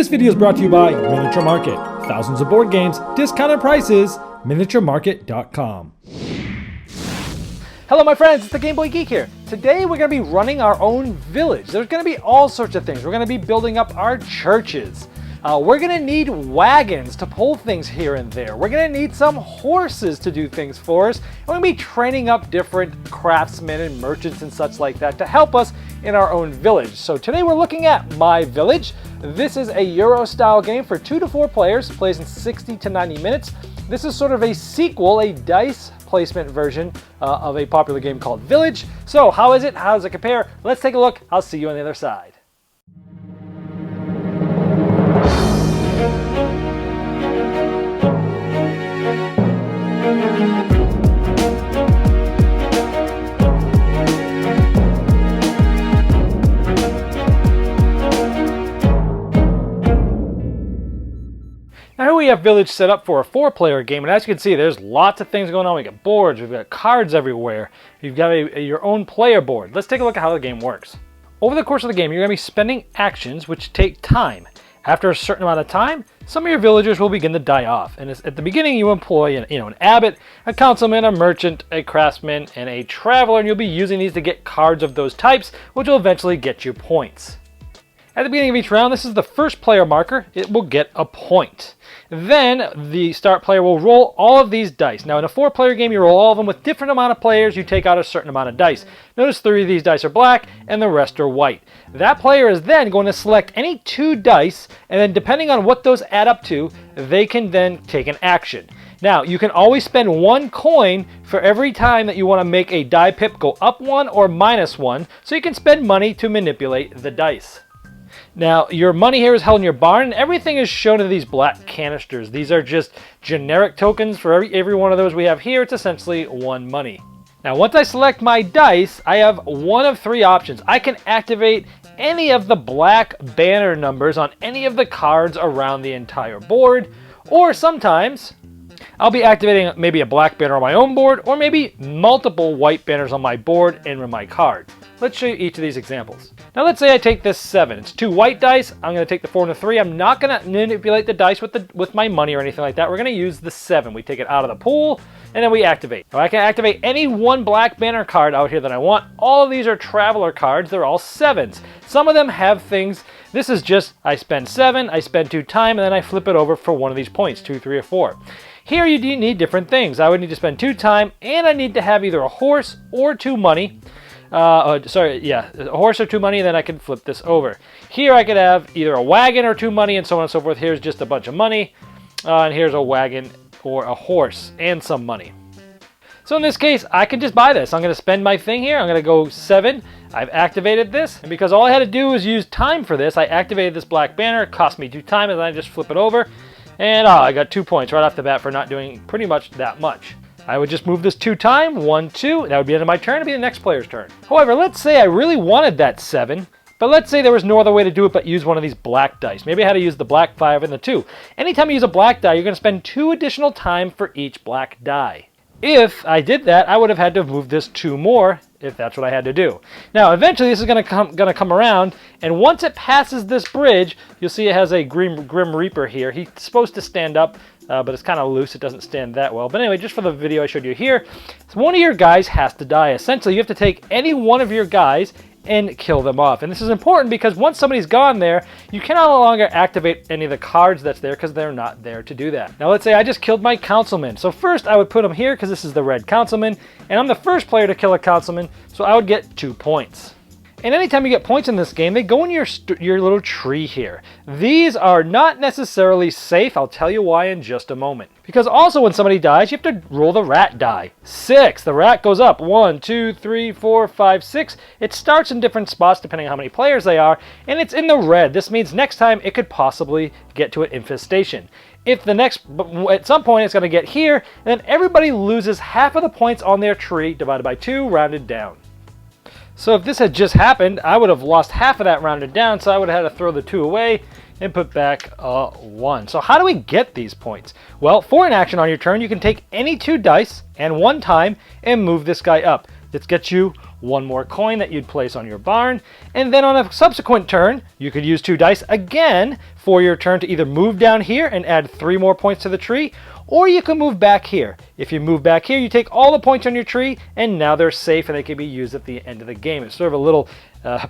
This video is brought to you by Miniature Market. Thousands of board games, discounted prices, miniaturemarket.com. Hello my friends, it's the Game Boy Geek here. Today we're going to be running our own village. There's going to be all sorts of things. We're going to be building up our churches. We're going to need wagons to pull things here and there. We're going to need some horses to do things for us. And we're going to be training up different craftsmen and merchants and such like that to help us in our own village. So today we're looking at My Village. This is a Euro style game for 2 to 4 players, plays in 60 to 90 minutes. This is sort of a sequel, a dice placement version of a popular game called Village. So how is it? How does it compare? Let's take a look. I'll see you on the other side. Now here we have Village set up for a 4-player game, and as you can see, there's lots of things going on. We got boards, we've got cards everywhere, you've got your own player board. Let's take a look at how the game works. Over the course of the game, you're going to be spending actions which take time. After a certain amount of time, some of your villagers will begin to die off. And at the beginning, you employ an abbot, a councilman, a merchant, a craftsman, and a traveler, and you'll be using these to get cards of those types, which will eventually get you points. At the beginning of each round, this is the first player marker. It will get a point. Then the start player will roll all of these dice. Now in a 4-player game, you roll all of them with different amount of players. You take out a certain amount of dice. Notice 3 of these dice are black and the rest are white. That player is then going to select any 2 dice, and then depending on what those add up to, they can then take an action. Now, you can always spend 1 coin for every time that you want to make a die pip go up 1 or minus 1, so you can spend money to manipulate the dice. Now, your money here is held in your barn, and everything is shown in these black canisters. These are just generic tokens. For every one of those we have here, it's essentially 1 money. Now, once I select my dice, I have one of 3 options. I can activate any of the black banner numbers on any of the cards around the entire board, or sometimes I'll be activating maybe a black banner on my own board, or maybe multiple white banners on my board and on my card. Let's show you each of these examples. Now let's say I take this 7. It's 2 white dice. I'm going to take the 4 and the 3. I'm not going to manipulate the dice with my money or anything like that. We're going to use the 7. We take it out of the pool, and then we activate. Now I can activate any 1 black banner card out here that I want. All of these are traveler cards. They're all 7s. Some of them have things. This is just, I spend 7, I spend 2 time, and then I flip it over for one of these points, 2, 3, or 4. Here you do need different things. I would need to spend 2 time, and I need to have either a horse or 2 money. A horse or 2 money, and then I can flip this over. Here I could have either a wagon or 2 money, and so on and so forth. Here's just a bunch of money, and here's a wagon or a horse and some money. So in this case, I can just buy this. I'm going to spend my thing here. I'm going to go 7. I've activated this, and because all I had to do was use time for this, I activated this black banner. It cost me 2 time, and then I just flip it over, and I got 2 points right off the bat for not doing pretty much that much. I would just move this 2 time, 1, 2, that would be the end of my turn, it'd be the next player's turn. However, let's say I really wanted that 7, but let's say there was no other way to do it but use one of these black dice. Maybe I had to use the black 5 and the 2. Anytime you use a black die, you're going to spend 2 additional time for each black die. If I did that, I would have had to move this 2 more, if that's what I had to do. Now, eventually this is going to come around, and once it passes this bridge, you'll see it has a Grim Reaper here. He's supposed to stand up, but it's kind of loose. It doesn't stand that well. But anyway, just for the video I showed you here, so one of your guys has to die. Essentially, you have to take any one of your guys and kill them off. And this is important because once somebody's gone there, you can no longer activate any of the cards that's there because they're not there to do that. Now let's say I just killed my councilman. So first I would put him here because this is the red councilman, and I'm the first player to kill a councilman, so I would get 2 points. And anytime you get points in this game, they go in your little tree here. These are not necessarily safe. I'll tell you why in just a moment. Because also when somebody dies, you have to roll the rat die. 6. The rat goes up. 1, 2, 3, 4, 5, 6. It starts in different spots depending on how many players they are, and it's in the red. This means next time it could possibly get to an infestation. If at some point it's going to get here, then everybody loses half of the points on their tree divided by 2, rounded down. So if this had just happened, I would have lost half of that rounded down, so I would have had to throw the 2 away and put back 1. So how do we get these points? Well, for an action on your turn, you can take any 2 dice and 1 time and move this guy up. This gets you one more coin that you'd place on your barn. And then on a subsequent turn, you could use 2 dice again for your turn to either move down here and add 3 more points to the tree, or you can move back here. If you move back here, you take all the points on your tree, and now they're safe and they can be used at the end of the game. It's sort of a little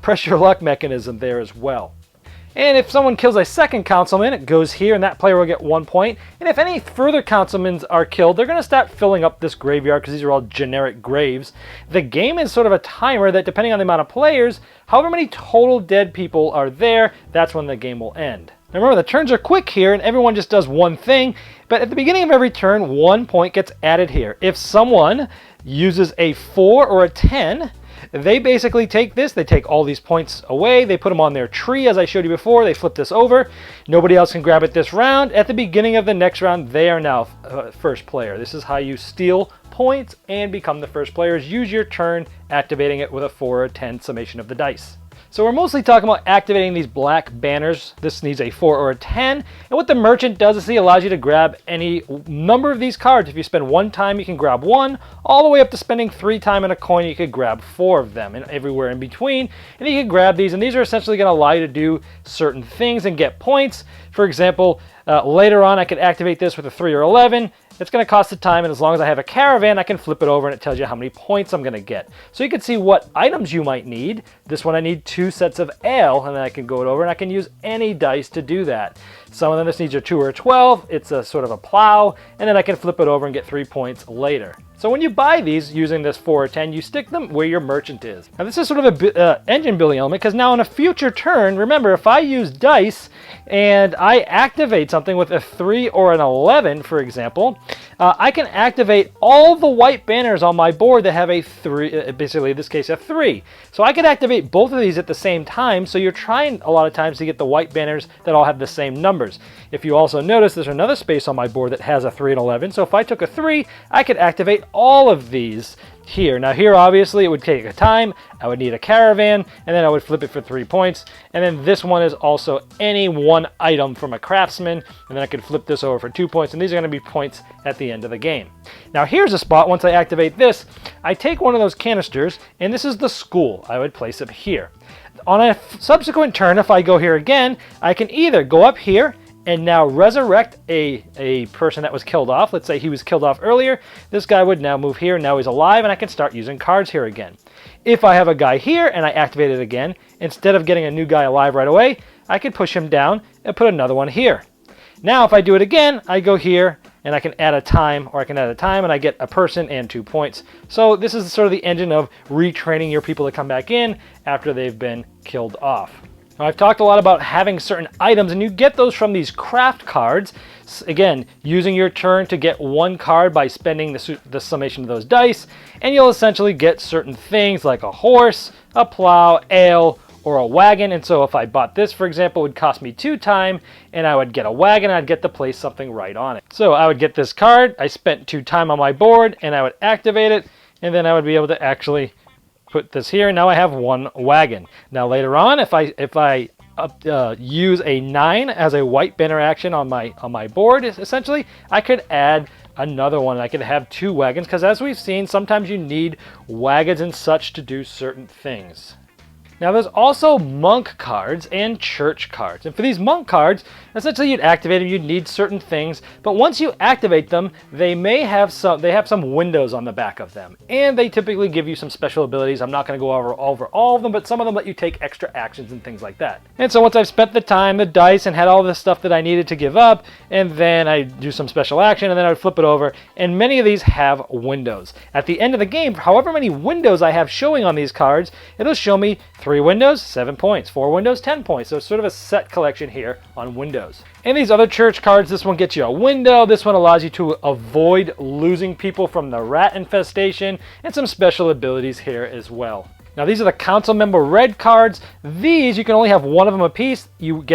press your luck mechanism there as well. And if someone kills a second councilman, it goes here, and that player will get 1 point. And if any further councilmen are killed, they're going to start filling up this graveyard because these are all generic graves. The game is sort of a timer that, depending on the amount of players, however many total dead people are there, that's when the game will end. Now remember, the turns are quick here, and everyone just does one thing, but at the beginning of every turn, 1 point gets added here. If someone uses a 4 or a 10, they basically take this, they take all these points away, they put them on their tree as I showed you before, they flip this over, nobody else can grab it this round. At the beginning of the next round, they are now first player. This is how you steal points and become the first players. Use your turn activating it with a 4 or 10 summation of the dice. So we're mostly talking about activating these black banners. This needs a 4 or a 10. And what the merchant does is he allows you to grab any number of these cards. If you spend 1 time, you can grab 1, all the way up to spending 3 time in a coin, you could grab 4 of them, and everywhere in between. And you can grab these, and these are essentially going to allow you to do certain things and get points. For example, later on, I could activate this with a 3 or 11. It's going to cost a time, and as long as I have a caravan, I can flip it over and it tells you how many points I'm going to get. So you can see what items you might need. This one I need 2 sets of ale, and then I can go it over and I can use any dice to do that. Some of them this needs a 2 or a 12. It's a sort of a plow, and then I can flip it over and get 3 points later. So when you buy these using this 4 or 10, you stick them where your merchant is. Now this is sort of a engine building element, because now on a future turn, remember, if I use dice and I activate something with a 3 or an 11, for example, I can activate all the white banners on my board that have a 3, basically in this case a 3. So I could activate both of these at the same time, so you're trying a lot of times to get the white banners that all have the same numbers. If you also notice, there's another space on my board that has a 3 and 11, so if I took a 3, I could activate all of these here. Now here, obviously, it would take a time. I would need a caravan, and then I would flip it for 3 points. And then this one is also any one item from a craftsman, and then I could flip this over for 2 points, and these are going to be points at the end of the game. Now here's a spot, once I activate this, I take one of those canisters, and this is the school. I would place it here. On a subsequent turn, if I go here again, I can either go up here and now resurrect a person that was killed off. Let's say he was killed off earlier. This guy would now move here, now he's alive, and I can start using cards here again. If I have a guy here and I activate it again, instead of getting a new guy alive right away, I can push him down and put another one here. Now if I do it again, I go here and I can add a time, or I can add a time and I get a person and 2 points. So this is sort of the engine of retraining your people to come back in after they've been killed off. Now, I've talked a lot about having certain items, and you get those from these craft cards. Again, using your turn to get 1 card by spending the summation of those dice, and you'll essentially get certain things like a horse, a plow, ale, or a wagon. And so if I bought this, for example, it would cost me 2 time, and I would get a wagon, and I'd get to place something right on it. So I would get this card, I spent 2 time on my board, and I would activate it, and then I would be able to actually put this here. Now I have 1 wagon. Now later on, if I use a 9 as a white banner action on my board, essentially, I could add another one. I could have 2 wagons, because as we've seen, sometimes you need wagons and such to do certain things. Now there's also monk cards and church cards. And for these monk cards, essentially you'd activate them, you'd need certain things, but once you activate them, they have some windows on the back of them. And they typically give you some special abilities. I'm not going to go over all of them, but some of them let you take extra actions and things like that. And so once I've spent the time, the dice, and had all the stuff that I needed to give up, and then I do some special action, and then I would flip it over, and many of these have windows. At the end of the game, however many windows I have showing on these cards, it'll show me 3 windows, 7 points, 4 windows, 10 points. So it's sort of a set collection here on windows. And these other church cards, this one gets you a window, this one allows you to avoid losing people from the rat infestation, and some special abilities here as well. Now these are the council member red cards. These, you can only have 1 of them a piece. You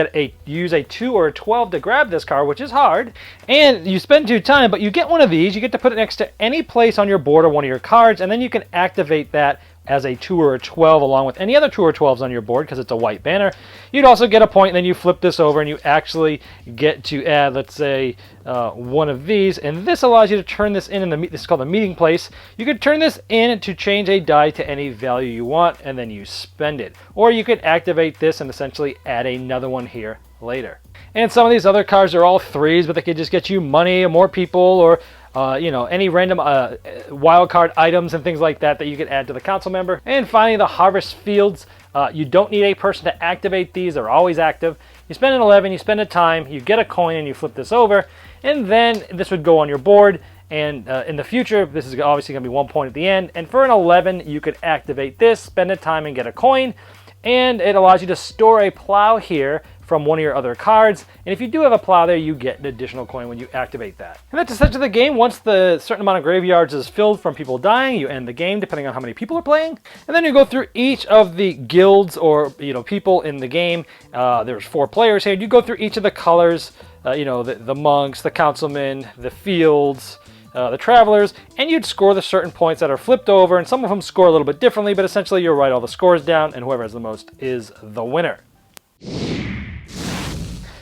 use a 2 or a 12 to grab this card, which is hard. And you spend 2 time, but you get one of these. You get to put it next to any place on your board or one of your cards, and then you can activate that as a 2 or a 12 along with any other 2 or 12s on your board because it's a white banner. You'd also get a point, and then you flip this over and you actually get to add, let's say, one of these, and this allows you to turn this in the this is called the meeting place. You could turn this in to change a die to any value you want, and then you spend it. Or you could activate this and essentially add another one here later. And some of these other cards are all 3s, but they could just get you money or more people, or any random wild card items and things like that that you could add to the council member. And finally, the harvest fields. You don't need a person to activate these. They're always active. You spend an 11, you spend a time, you get a coin, and you flip this over. And then this would go on your board. And in the future, this is obviously going to be 1 point at the end. And for an 11, you could activate this, spend a time, and get a coin. And it allows you to store a plow here from one of your other cards. And if you do have a plow there, you get an additional coin when you activate that. And that's essentially the game. Once the certain amount of graveyards is filled from people dying, you end the game depending on how many people are playing. And then you go through each of the guilds or people in the game. There's 4 players here. You go through each of the colors, the monks, the councilmen, the fields, the travelers, and you'd score the certain points that are flipped over, and some of them score a little bit differently, but essentially you'll write all the scores down, and whoever has the most is the winner.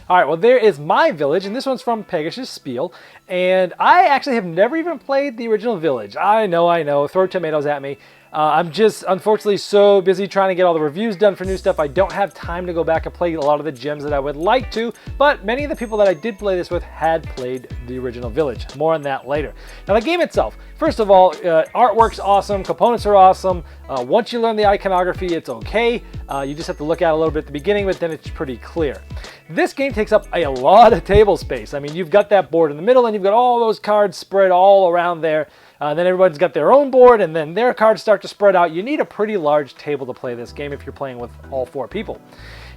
All right, well, there is my village, and this one's from Pegasus Spiel, and I actually have never even played the original village. I know, throw tomatoes at me. I'm just, unfortunately, so busy trying to get all the reviews done for new stuff. I don't have time to go back and play a lot of the gems that I would like to, but many of the people that I did play this with had played the original village. More on that later. Now, the game itself, first of all, artwork's awesome, components are awesome. Once you learn the iconography, it's okay. You just have to look at it a little bit at the beginning, but then it's pretty clear. This game takes up a lot of table space. I mean, you've got that board in the middle, and you've got all those cards spread all around there. Then everyone's got their own board, and then their cards start to spread out. You need a pretty large table to play this game if you're playing with all 4 people.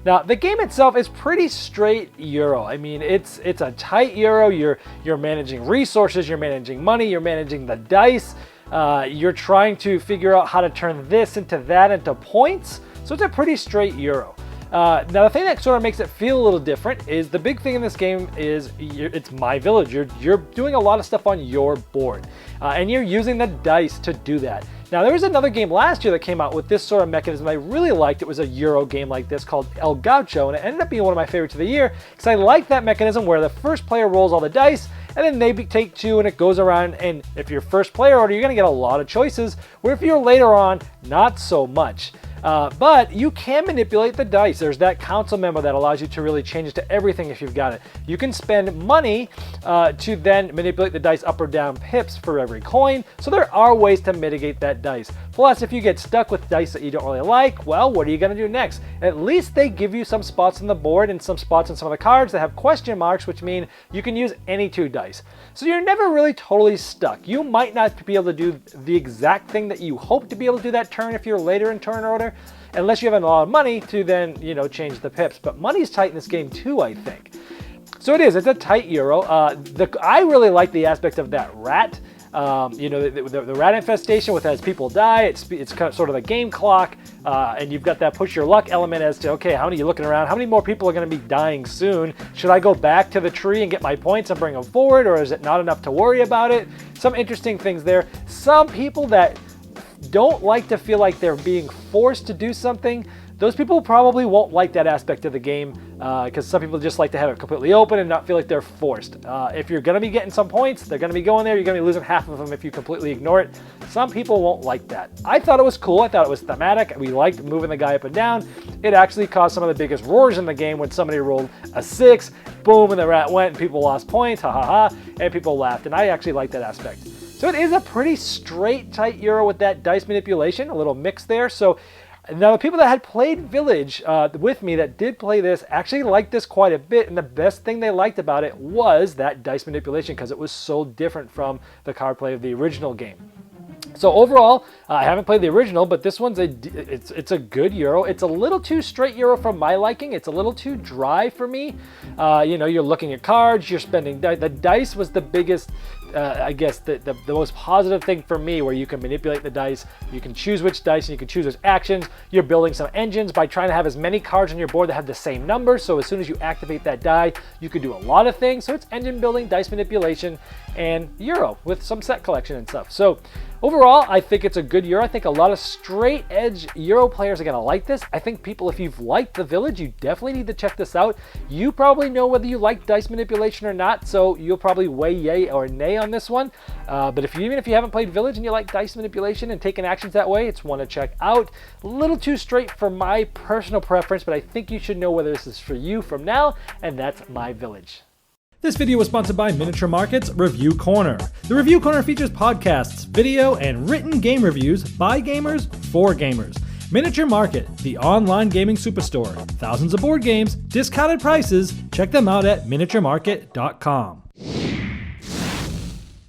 Now, the game itself is pretty straight Euro. I mean, it's a tight Euro. You're managing resources, you're managing money, you're managing the dice. You're trying to figure out how to turn this into that into points. So it's a pretty straight Euro. Now, the thing that sort of makes it feel a little different is the big thing in this game is it's my village. You're doing a lot of stuff on your board, and you're using the dice to do that. Now, there was another game last year that came out with this sort of mechanism I really liked. It was a Euro game like this called El Gaucho, and it ended up being one of my favorites of the year because I like that mechanism where the first player rolls all the dice, and then they take 2 and it goes around, and if you're first player order, you're going to get a lot of choices, where if you're later on, not so much. But you can manipulate the dice. There's that council member that allows you to really change it to everything if you've got it. You can spend money to then manipulate the dice up or down pips for every coin. So there are ways to mitigate that dice. Plus, if you get stuck with dice that you don't really like, well, what are you going to do next? At least they give you some spots on the board and some spots on some of the cards that have question marks, which mean you can use any 2 dice. So you're never really totally stuck. You might not be able to do the exact thing that you hope to be able to do that turn if you're later in turn order, unless you have a lot of money to then, change the pips. But money's tight in this game too, I think. So it's a tight Euro. I really like the aspect of that rat. The rat infestation with as people die, it's kind of sort of a game clock, and you've got that push your luck element as to, okay, how many are you looking around? How many more people are going to be dying soon? Should I go back to the tree and get my points and bring them forward, or is it not enough to worry about it? Some interesting things there. Some people that don't like to feel like they're being forced to do something, those people probably won't like that aspect of the game because some people just like to have it completely open and not feel like they're forced. If you're going to be getting some points, they're going to be going there. You're going to be losing half of them if you completely ignore it. Some people won't like that. I thought it was cool. I thought it was thematic. We liked moving the guy up and down. It actually caused some of the biggest roars in the game when somebody rolled a 6, boom, and the rat went and people lost points, ha ha ha, and people laughed. And I actually like that aspect. So it is a pretty straight, tight Euro with that dice manipulation, a little mix there. So now the people that had played Village with me that did play this actually liked this quite a bit, and the best thing they liked about it was that dice manipulation because it was so different from the card play of the original game. So overall, I haven't played the original, but this one's it's a good Euro. It's a little too straight Euro for my liking. It's a little too dry for me. You're looking at cards, you're spending the dice was the biggest I guess, the most positive thing for me, where you can manipulate the dice, you can choose which dice, and you can choose which actions. You're building some engines by trying to have as many cards on your board that have the same number, so as soon as you activate that die, you can do a lot of things. So it's engine building, dice manipulation, and Euro with some set collection and stuff. So overall, I think it's a good Euro. I think a lot of straight edge Euro players are going to like this. I think people, if you've liked The Village, you definitely need to check this out. You probably know whether you like dice manipulation or not, so you'll probably weigh yay or nay on this one. But even if you haven't played Village and you like dice manipulation and taking actions that way, it's one to check out. A little too straight for my personal preference, but I think you should know whether this is for you from now, and that's my Village. This video was sponsored by Miniature Market's Review Corner. The Review Corner features podcasts, video, and written game reviews by gamers for gamers. Miniature Market, the online gaming superstore. Thousands of board games, discounted prices. Check them out at miniaturemarket.com.